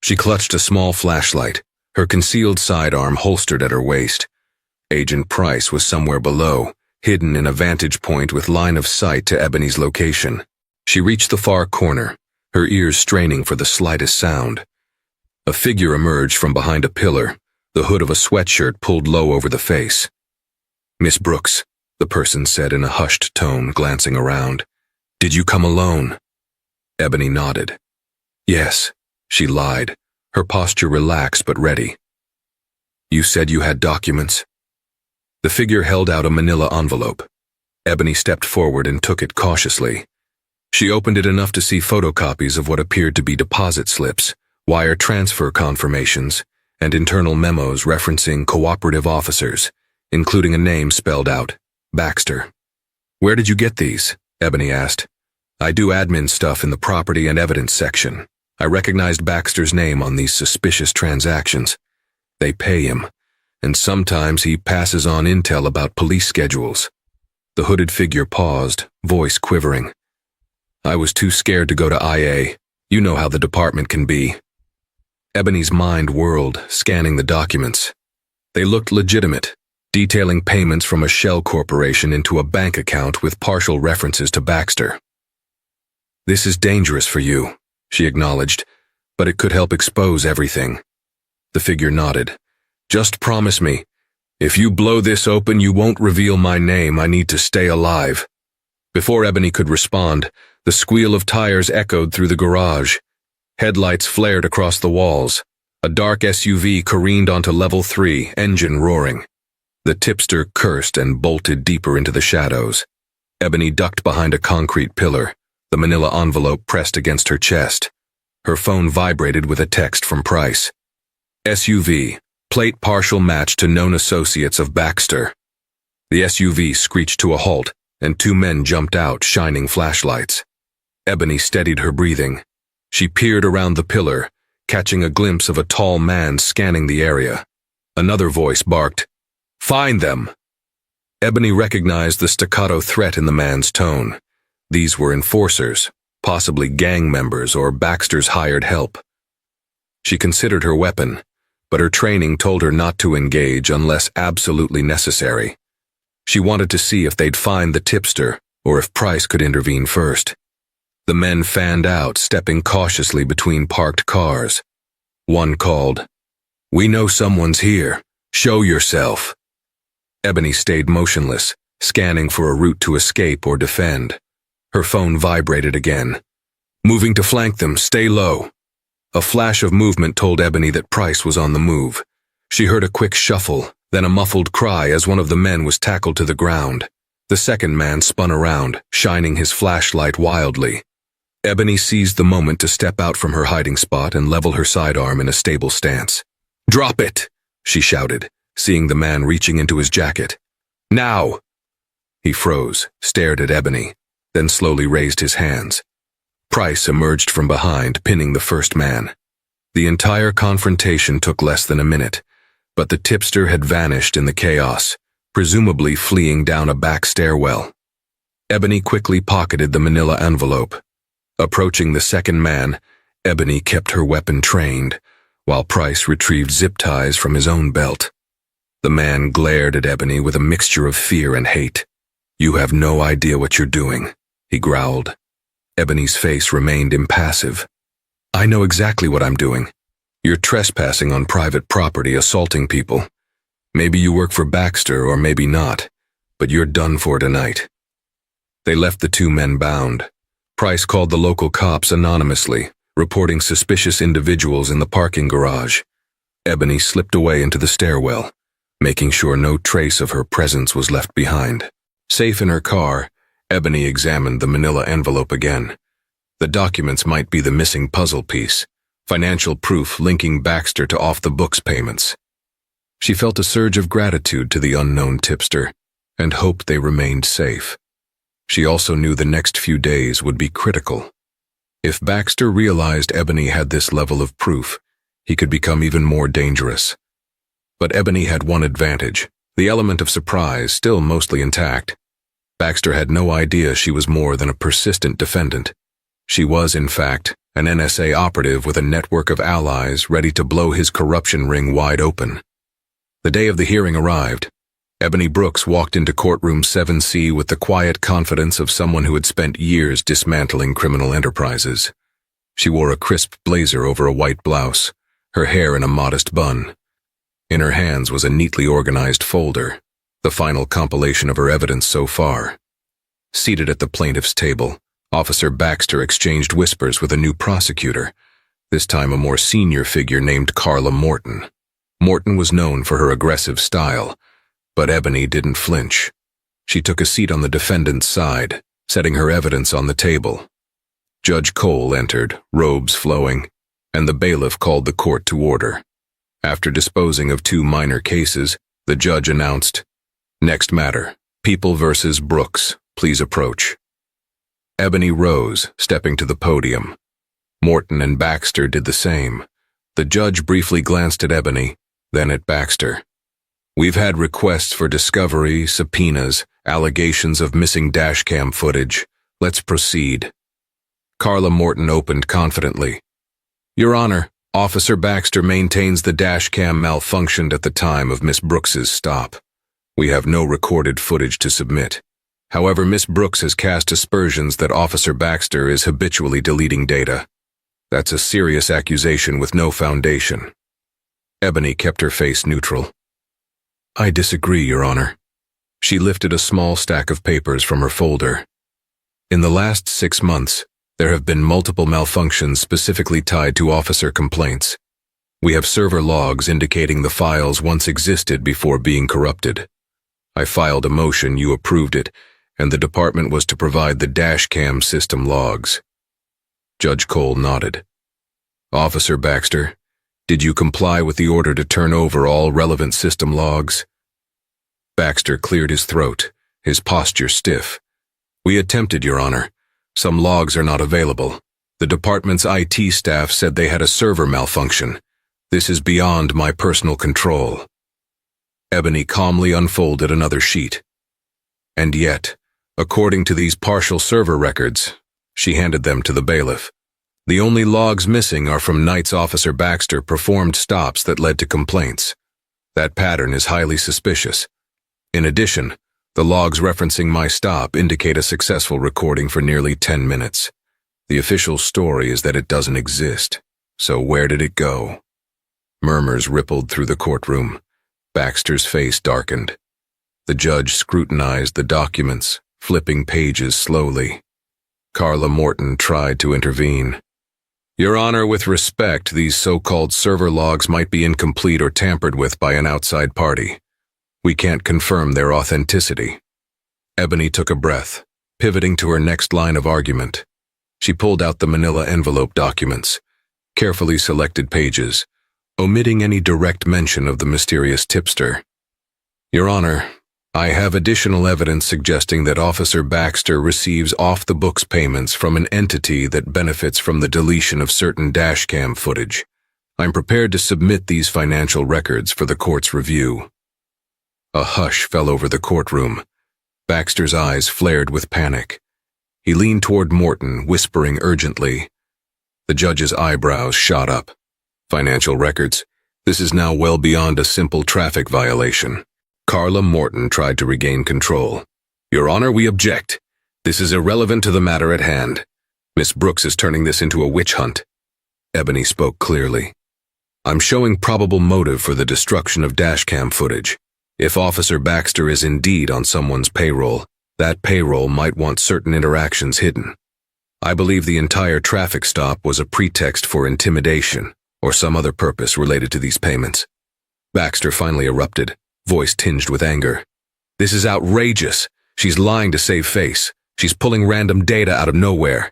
She clutched a small flashlight, her concealed sidearm holstered at her waist. Agent Price was somewhere below, hidden in a vantage point with line of sight to Ebony's location. She reached the far corner, her ears straining for the slightest sound. A figure emerged from behind a pillar, the hood of a sweatshirt pulled low over the face. "Miss Brooks," the person said in a hushed tone, glancing around. "Did you come alone?" Ebony nodded. "Yes," she lied, her posture relaxed but ready. "You said you had documents?" The figure held out a manila envelope. Ebony stepped forward and took it cautiously. She opened it enough to see photocopies of what appeared to be deposit slips, wire transfer confirmations, and internal memos referencing cooperative officers, including a name spelled out, Baxter. "Where did you get these?" Ebony asked. "I do admin stuff in the property and evidence section. I recognized Baxter's name on these suspicious transactions. They pay him, and sometimes he passes on intel about police schedules." The hooded figure paused, voice quivering. "I was too scared to go to IA. You know how the department can be." Ebony's mind whirled, scanning the documents. They looked legitimate, detailing payments from a shell corporation into a bank account with partial references to Baxter. "This is dangerous for you," she acknowledged, "but it could help expose everything." The figure nodded. "Just promise me, if you blow this open, you won't reveal my name. I need to stay alive." Before Ebony could respond, the squeal of tires echoed through the garage. Headlights flared across the walls. A dark SUV careened onto level 3, engine roaring. The tipster cursed and bolted deeper into the shadows. Ebony ducked behind a concrete pillar, the manila envelope pressed against her chest. Her phone vibrated with a text from Price. "SUV, plate partial match to known associates of Baxter." The SUV screeched to a halt, and 2 men jumped out, shining flashlights. Ebony steadied her breathing. She peered around the pillar, catching a glimpse of a tall man scanning the area. Another voice barked, "Find them!" Ebony recognized the staccato threat in the man's tone. These were enforcers, possibly gang members or Baxter's hired help. She considered her weapon, but her training told her not to engage unless absolutely necessary. She wanted to see if they'd find the tipster or if Price could intervene first. The men fanned out, stepping cautiously between parked cars. One called, "We know someone's here. Show yourself." Ebony stayed motionless, scanning for a route to escape or defend. Her phone vibrated again. "Moving to flank them, stay low." A flash of movement told Ebony that Price was on the move. She heard a quick shuffle, then a muffled cry as one of the men was tackled to the ground. The second man spun around, shining his flashlight wildly. Ebony seized the moment to step out from her hiding spot and level her sidearm in a stable stance. "Drop it!" she shouted, seeing the man reaching into his jacket. "Now!" He froze, stared at Ebony, then slowly raised his hands. Price emerged from behind, pinning the first man. The entire confrontation took less than a minute, but the tipster had vanished in the chaos, presumably fleeing down a back stairwell. Ebony quickly pocketed the manila envelope. Approaching the second man, Ebony kept her weapon trained, while Price retrieved zip ties from his own belt. The man glared at Ebony with a mixture of fear and hate. "You have no idea what you're doing," he growled. Ebony's face remained impassive. "I know exactly what I'm doing. You're trespassing on private property, assaulting people. Maybe you work for Baxter or maybe not, but you're done for tonight." They left the two men bound. Price called the local cops anonymously, reporting suspicious individuals in the parking garage. Ebony slipped away into the stairwell, making sure no trace of her presence was left behind. Safe in her car, Ebony examined the manila envelope again. The documents might be the missing puzzle piece, financial proof linking Baxter to off-the-books payments. She felt a surge of gratitude to the unknown tipster and hoped they remained safe. She also knew the next few days would be critical. If Baxter realized Ebony had this level of proof, he could become even more dangerous. But Ebony had one advantage, the element of surprise still mostly intact. Baxter had no idea she was more than a persistent defendant. She was, in fact, an NSA operative with a network of allies ready to blow his corruption ring wide open. The day of the hearing arrived. Ebony Brooks walked into courtroom 7C with the quiet confidence of someone who had spent years dismantling criminal enterprises. She wore a crisp blazer over a white blouse, her hair in a modest bun. In her hands was a neatly organized folder, the final compilation of her evidence so far. Seated at the plaintiff's table, Officer Baxter exchanged whispers with a new prosecutor, this time a more senior figure named Carla Morton. Morton was known for her aggressive style, but Ebony didn't flinch. She took a seat on the defendant's side, setting her evidence on the table. Judge Cole entered, robes flowing, and the bailiff called the court to order. After disposing of two minor cases, the judge announced, "Next matter, People versus Brooks. Please approach." Ebony rose, stepping to the podium. Morton and Baxter did the same. The judge briefly glanced at Ebony, then at Baxter. "We've had requests for discovery, subpoenas, allegations of missing dashcam footage. Let's proceed." Carla Morton opened confidently. "Your Honor, Officer Baxter maintains the dashcam malfunctioned at the time of Miss Brooks's stop. We have no recorded footage to submit. However, Miss Brooks has cast aspersions that Officer Baxter is habitually deleting data. That's a serious accusation with no foundation." Ebony kept her face neutral. "I disagree, Your Honor." She lifted a small stack of papers from her folder. "In the last 6 months, there have been multiple malfunctions specifically tied to officer complaints. We have server logs indicating the files once existed before being corrupted. I filed a motion, you approved it, and the department was to provide the dashcam system logs." Judge Cole nodded. "Officer Baxter, did you comply with the order to turn over all relevant system logs?" Baxter cleared his throat, his posture stiff. "We attempted, Your Honor. Some logs are not available. The department's IT staff said they had a server malfunction. This is beyond my personal control. Ebony calmly unfolded another sheet. And yet, according to these partial server records, she handed them to the bailiff. The only logs missing are from nights Officer Baxter performed stops that led to complaints. That pattern is highly suspicious. In addition, the logs referencing my stop indicate a successful recording for nearly 10 minutes. The official story is that it doesn't exist. So where did it go? Murmurs rippled through the courtroom. Baxter's face darkened. The judge scrutinized the documents, flipping pages slowly. Carla Morton tried to intervene. Your Honor, with respect, these so-called server logs might be incomplete or tampered with by an outside party. We can't confirm their authenticity. Ebony took a breath, pivoting to her next line of argument. She pulled out the manila envelope documents, carefully selected pages, omitting any direct mention of the mysterious tipster. Your Honor, I have additional evidence suggesting that Officer Baxter receives off-the-books payments from an entity that benefits from the deletion of certain dashcam footage. I'm prepared to submit these financial records for the court's review. A hush fell over the courtroom. Baxter's eyes flared with panic. He leaned toward Morton, whispering urgently. The judge's eyebrows shot up. Financial records? This is now well beyond a simple traffic violation. Carla Morton tried to regain control. Your Honor, we object. This is irrelevant to the matter at hand. Miss Brooks is turning this into a witch hunt. Ebony spoke clearly. I'm showing probable motive for the destruction of dashcam footage. If Officer Baxter is indeed on someone's payroll, that payroll might want certain interactions hidden. I believe the entire traffic stop was a pretext for intimidation or some other purpose related to these payments. Baxter finally erupted, voice tinged with anger. This is outrageous. She's lying to save face. She's pulling random data out of nowhere.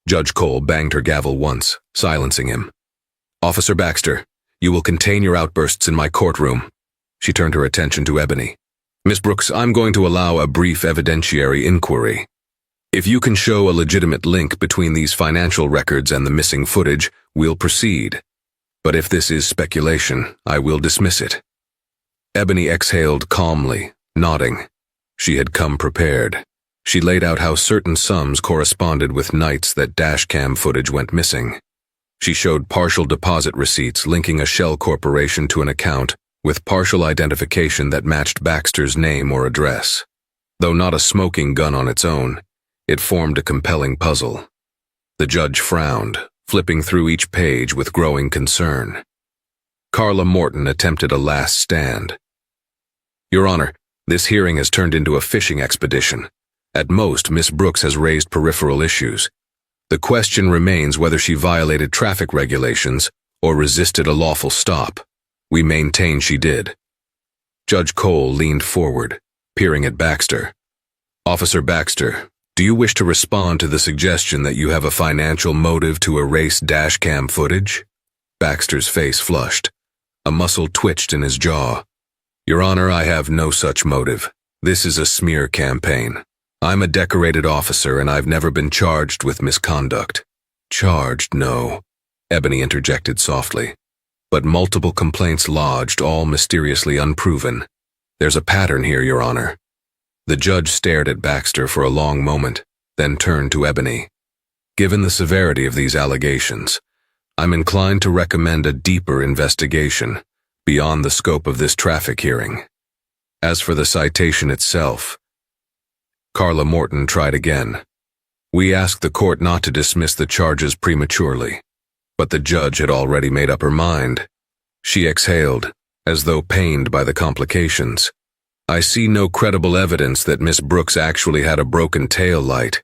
Judge Cole banged her gavel once, silencing him. Officer Baxter, you will contain your outbursts in my courtroom. She turned her attention to Ebony. Miss Brooks, I'm going to allow a brief evidentiary inquiry. If you can show a legitimate link between these financial records and the missing footage, we'll proceed. But if this is speculation, I will dismiss it. Ebony exhaled calmly, nodding. She had come prepared. She laid out how certain sums corresponded with nights that dashcam footage went missing. She showed partial deposit receipts linking a shell corporation to an account with partial identification that matched Baxter's name or address. Though not a smoking gun on its own, it formed a compelling puzzle. The judge frowned, flipping through each page with growing concern. Carla Morton attempted a last stand. Your Honor, this hearing has turned into a fishing expedition. At most, Miss Brooks has raised peripheral issues. The question remains whether she violated traffic regulations or resisted a lawful stop. We maintain she did. Judge Cole leaned forward, peering at Baxter. Officer Baxter, do you wish to respond to the suggestion that you have a financial motive to erase dashcam footage? Baxter's face flushed. A muscle twitched in his jaw. Your Honor, I have no such motive. This is a smear campaign. I'm a decorated officer and I've never been charged with misconduct. Charged, no. Ebony interjected softly. But multiple complaints lodged, all mysteriously unproven. There's a pattern here, Your Honor. The judge stared at Baxter for a long moment, then turned to Ebony. Given the severity of these allegations, I'm inclined to recommend a deeper investigation, beyond the scope of this traffic hearing. As for the citation itself, Carla Morton tried again. We asked the court not to dismiss the charges prematurely. But the judge had already made up her mind. She exhaled, as though pained by the complications. I see no credible evidence that Miss Brooks actually had a broken tail light.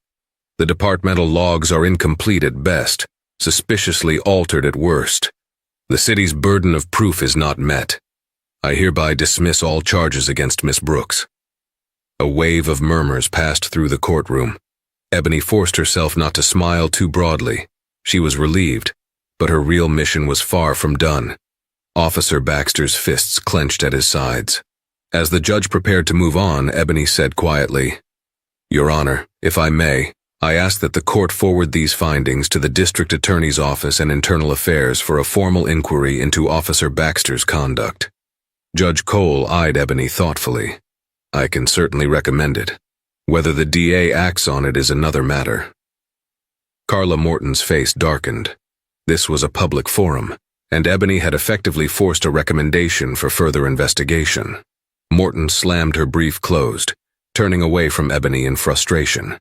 The departmental logs are incomplete at best, suspiciously altered at worst. The city's burden of proof is not met. I hereby dismiss all charges against Miss Brooks. A wave of murmurs passed through the courtroom. Ebony forced herself not to smile too broadly. She was relieved. But her real mission was far from done. Officer Baxter's fists clenched at his sides. As the judge prepared to move on, Ebony said quietly, Your Honor, if I may, I ask that the court forward these findings to the District Attorney's Office and Internal Affairs for a formal inquiry into Officer Baxter's conduct. Judge Cole eyed Ebony thoughtfully. I can certainly recommend it. Whether the DA acts on it is another matter. Carla Morton's face darkened. This was a public forum, and Ebony had effectively forced a recommendation for further investigation. Morton slammed her brief closed, turning away from Ebony in frustration.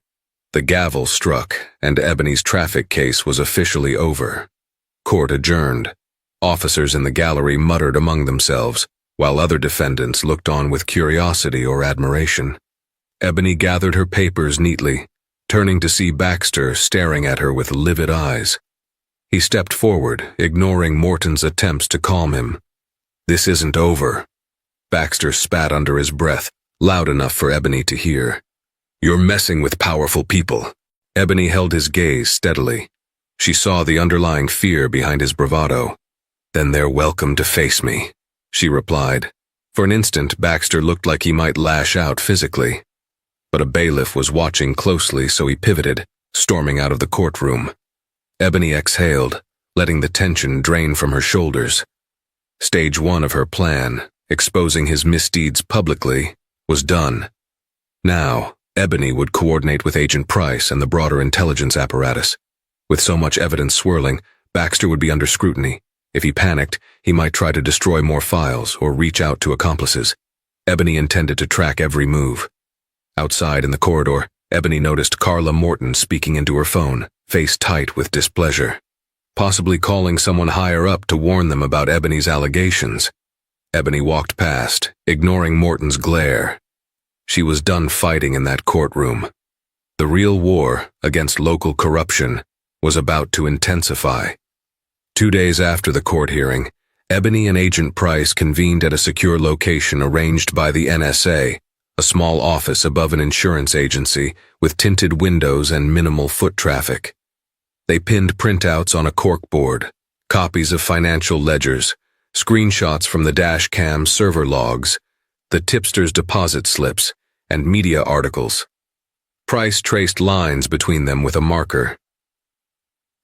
The gavel struck, and Ebony's traffic case was officially over. Court adjourned. Officers in the gallery muttered among themselves, while other defendants looked on with curiosity or admiration. Ebony gathered her papers neatly, turning to see Baxter staring at her with livid eyes. He stepped forward, ignoring Morton's attempts to calm him. "This isn't over." Baxter spat under his breath, loud enough for Ebony to hear. "You're messing with powerful people." Ebony held his gaze steadily. She saw the underlying fear behind his bravado. "Then they're welcome to face me," she replied. For an instant, Baxter looked like he might lash out physically. But a bailiff was watching closely, so he pivoted, storming out of the courtroom. Ebony exhaled, letting the tension drain from her shoulders. Stage 1 of her plan, exposing his misdeeds publicly, was done. Now, Ebony would coordinate with Agent Price and the broader intelligence apparatus. With so much evidence swirling, Baxter would be under scrutiny. If he panicked, he might try to destroy more files or reach out to accomplices. Ebony intended to track every move. Outside in the corridor, Ebony noticed Carla Morton speaking into her phone, face tight with displeasure. Possibly calling someone higher up to warn them about Ebony's allegations. Ebony walked past, ignoring Morton's glare. She was done fighting in that courtroom. The real war against local corruption was about to intensify. 2 days after the court hearing, Ebony and Agent Price convened at a secure location arranged by the NSA, a small office above an insurance agency with tinted windows and minimal foot traffic. They pinned printouts on a corkboard, copies of financial ledgers, screenshots from the dash cam server logs, the tipster's deposit slips, and media articles. Price traced lines between them with a marker.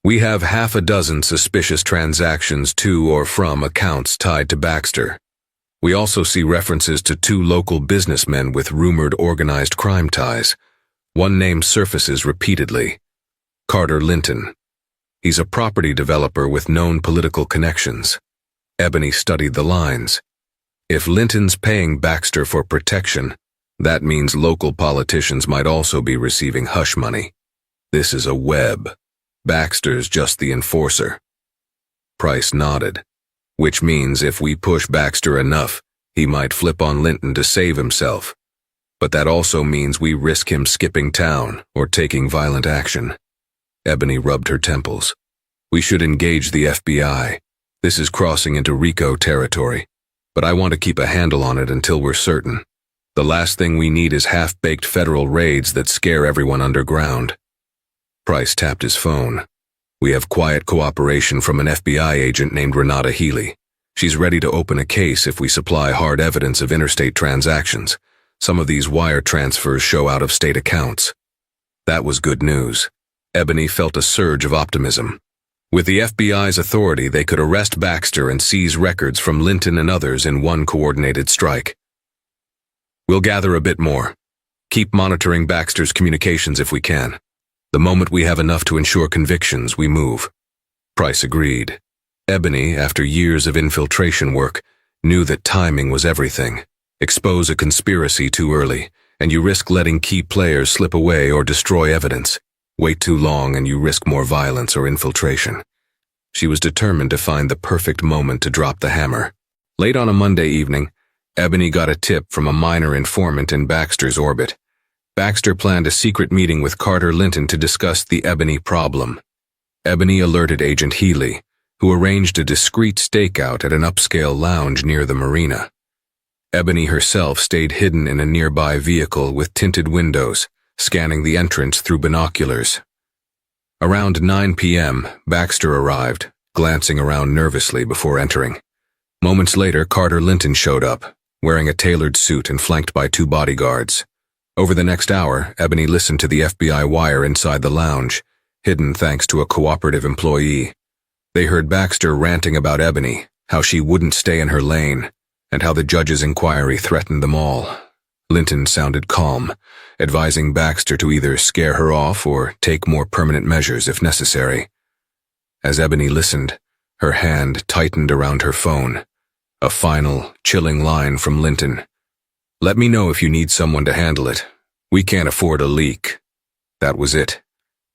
"We have half a dozen suspicious transactions to or from accounts tied to Baxter. We also see references to 2 local businessmen with rumored organized crime ties. One name surfaces repeatedly: Carter Linton. He's a property developer with known political connections." Ebony studied the lines. If Linton's paying Baxter for protection, that means local politicians might also be receiving hush money. This is a web. Baxter's just the enforcer. Price nodded. Which means if we push Baxter enough, he might flip on Linton to save himself. But that also means we risk him skipping town or taking violent action. Ebony rubbed her temples. "We should engage the FBI. This is crossing into RICO territory, but I want to keep a handle on it until we're certain. The last thing we need is half-baked federal raids that scare everyone underground." Price tapped his phone. "We have quiet cooperation from an FBI agent named Renata Healy. She's ready to open a case if we supply hard evidence of interstate transactions. Some of these wire transfers show out-of-state accounts." That was good news. Ebony felt a surge of optimism. With the FBI's authority, they could arrest Baxter and seize records from Linton and others in one coordinated strike. "We'll gather a bit more. Keep monitoring Baxter's communications if we can. The moment we have enough to ensure convictions, we move." Price agreed. Ebony, after years of infiltration work, knew that timing was everything. Expose a conspiracy too early, and you risk letting key players slip away or destroy evidence. Wait too long and you risk more violence or infiltration. She was determined to find the perfect moment to drop the hammer. Late on a Monday evening, Ebony got a tip from a minor informant in Baxter's orbit. Baxter planned a secret meeting with Carter Linton to discuss the Ebony problem. Ebony alerted Agent Healy, who arranged a discreet stakeout at an upscale lounge near the marina. Ebony herself stayed hidden in a nearby vehicle with tinted windows, scanning the entrance through binoculars. Around 9 p.m., Baxter arrived, glancing around nervously before entering. Moments later, Carter Linton showed up, wearing a tailored suit and flanked by 2 bodyguards. Over the next hour, Ebony listened to the FBI wire inside the lounge, hidden thanks to a cooperative employee. They heard Baxter ranting about Ebony, how she wouldn't stay in her lane, and how the judge's inquiry threatened them all. Linton sounded calm, advising Baxter to either scare her off or take more permanent measures if necessary. As Ebony listened, her hand tightened around her phone. A final, chilling line from Linton. "Let me know if you need someone to handle it. We can't afford a leak." That was it.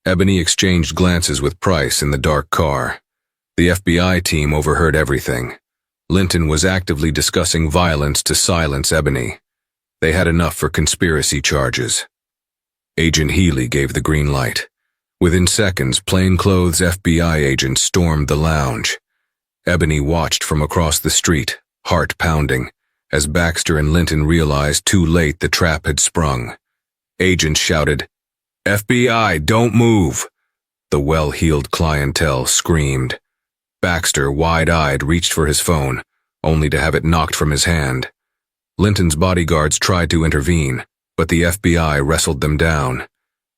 Ebony exchanged glances with Price in the dark car. The FBI team overheard everything. Linton was actively discussing violence to silence Ebony. They had enough for conspiracy charges. Agent Healy gave the green light. Within seconds, plainclothes FBI agents stormed the lounge. Ebony watched from across the street, heart pounding, as Baxter and Linton realized too late the trap had sprung. Agents shouted, "FBI, don't move!" The well-heeled clientele screamed. Baxter, wide-eyed, reached for his phone, only to have it knocked from his hand. Linton's bodyguards tried to intervene, but the FBI wrestled them down.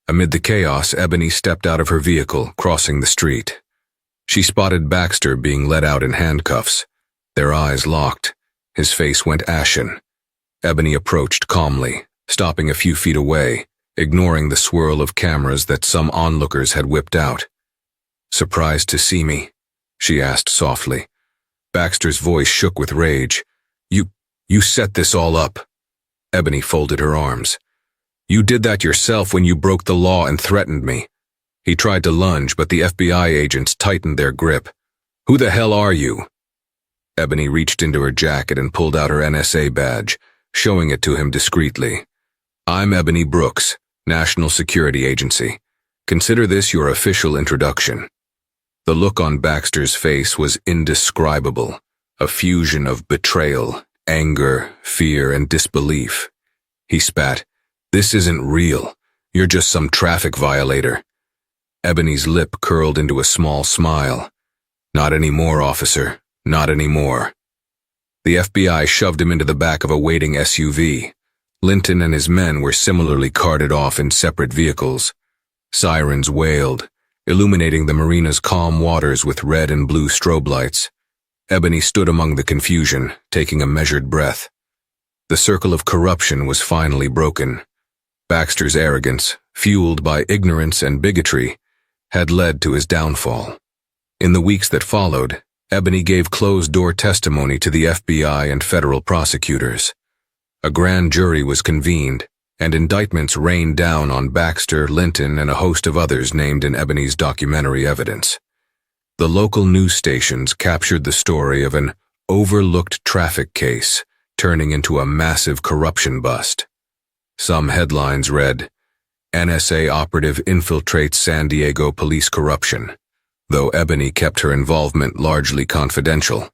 Amid the chaos, Ebony stepped out of her vehicle, crossing the street. She spotted Baxter being led out in handcuffs. Their eyes locked. His face went ashen. Ebony approached calmly, stopping a few feet away, ignoring the swirl of cameras that some onlookers had whipped out. "Surprised to see me?" she asked softly. Baxter's voice shook with rage. You set this all up." Ebony folded her arms. "You did that yourself when you broke the law and threatened me." He tried to lunge, but the FBI agents tightened their grip. "Who the hell are you?" Ebony reached into her jacket and pulled out her NSA badge, showing it to him discreetly. "I'm Ebony Brooks, National Security Agency. Consider this your official introduction." The look on Baxter's face was indescribable, a fusion of betrayal, anger, fear, and disbelief. He spat, "This isn't real. You're just some traffic violator." Ebony's lip curled into a small smile. "Not anymore, officer. Not anymore." The FBI shoved him into the back of a waiting SUV. Linton and his men were similarly carted off in separate vehicles. Sirens wailed, illuminating the marina's calm waters with red and blue strobe lights. Ebony stood among the confusion, taking a measured breath. The circle of corruption was finally broken. Baxter's arrogance, fueled by ignorance and bigotry, had led to his downfall. In the weeks that followed, Ebony gave closed-door testimony to the FBI and federal prosecutors. A grand jury was convened, and indictments rained down on Baxter, Linton, and a host of others named in Ebony's documentary evidence. The local news stations captured the story of an overlooked traffic case turning into a massive corruption bust. Some headlines read, "NSA Operative Infiltrates San Diego Police Corruption," though Ebony kept her involvement largely confidential.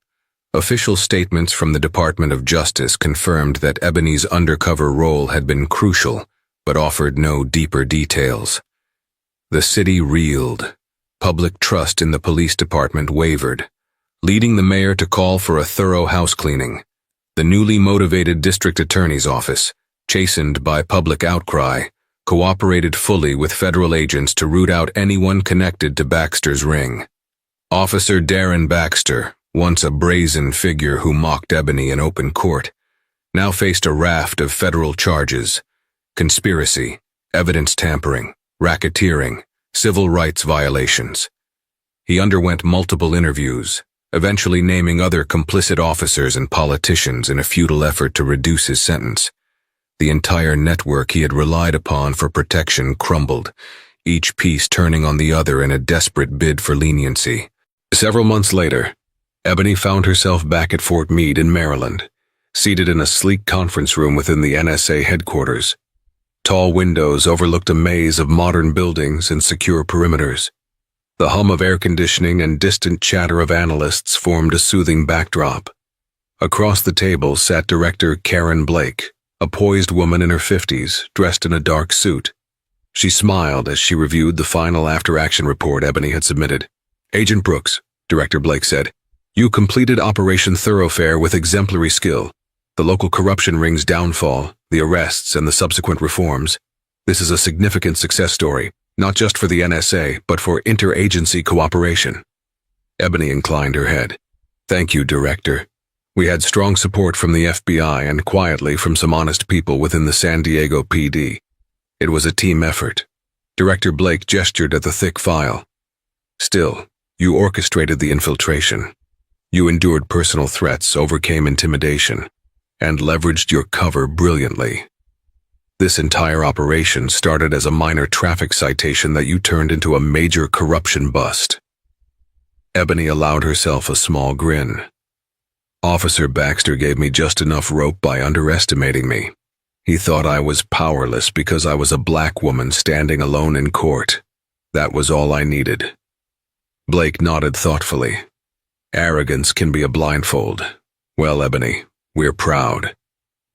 Official statements from the Department of Justice confirmed that Ebony's undercover role had been crucial, but offered no deeper details. The city reeled. Public trust in the police department wavered, leading the mayor to call for a thorough housecleaning. The newly motivated district attorney's office, chastened by public outcry, cooperated fully with federal agents to root out anyone connected to Baxter's ring. Officer Darren Baxter, once a brazen figure who mocked Ebony in open court, now faced a raft of federal charges: conspiracy, evidence tampering, racketeering, civil rights violations. He underwent multiple interviews, eventually naming other complicit officers and politicians in a futile effort to reduce his sentence. The entire network he had relied upon for protection crumbled, each piece turning on the other in a desperate bid for leniency. Several months later, Ebony found herself back at Fort Meade in Maryland, seated in a sleek conference room within the NSA headquarters. Tall windows overlooked a maze of modern buildings and secure perimeters. The hum of air conditioning and distant chatter of analysts formed a soothing backdrop. Across the table sat Director Karen Blake, a poised woman in her 50s, dressed in a dark suit. She smiled as she reviewed the final after-action report Ebony had submitted. "Agent Brooks," Director Blake said, "you completed Operation Thoroughfare with exemplary skill. The local corruption ring's downfall, the arrests, and the subsequent reforms. This is a significant success story, not just for the NSA, but for interagency cooperation. Ebony inclined her head. Thank you, Director. We had strong support from the FBI and quietly from some honest people within the San Diego PD. It was a team effort. Director Blake gestured at the thick file. Still, you orchestrated the infiltration. You endured personal threats, overcame intimidation, and leveraged your cover brilliantly. This entire operation started as a minor traffic citation that you turned into a major corruption bust. Ebony allowed herself a small grin. Officer Baxter gave me just enough rope by underestimating me. He thought I was powerless because I was a black woman standing alone in court. That was all I needed. Blake nodded thoughtfully. Arrogance can be a blindfold. Well, Ebony, we're proud.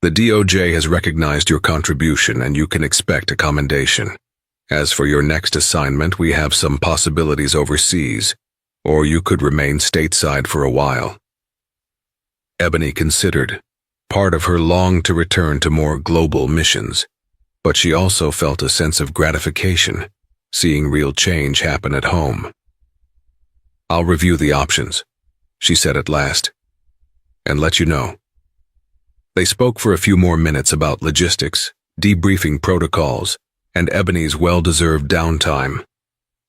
The DOJ has recognized your contribution and you can expect a commendation. As for your next assignment, we have some possibilities overseas, or you could remain stateside for a while. Ebony considered. Part of her longed to return to more global missions, but she also felt a sense of gratification, seeing real change happen at home. I'll review the options, she said at last, and let you know. They spoke for a few more minutes about logistics, debriefing protocols, and Ebony's well-deserved downtime.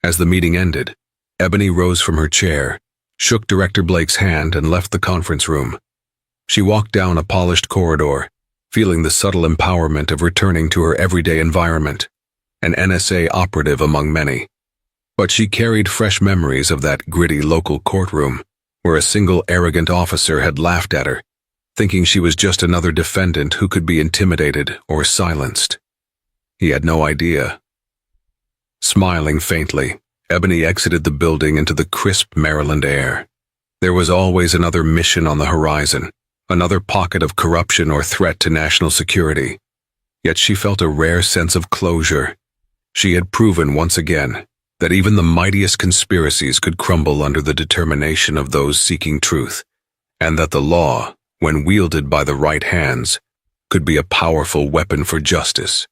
As the meeting ended, Ebony rose from her chair, shook Director Blake's hand, and left the conference room. She walked down a polished corridor, feeling the subtle empowerment of returning to her everyday environment, an NSA operative among many. But she carried fresh memories of that gritty local courtroom, where a single arrogant officer had laughed at her, thinking she was just another defendant who could be intimidated or silenced. He had no idea. Smiling faintly, Ebony exited the building into the crisp Maryland air. There was always another mission on the horizon, another pocket of corruption or threat to national security. Yet she felt a rare sense of closure. She had proven once again that even the mightiest conspiracies could crumble under the determination of those seeking truth, and that the law, when wielded by the right hands, could be a powerful weapon for justice.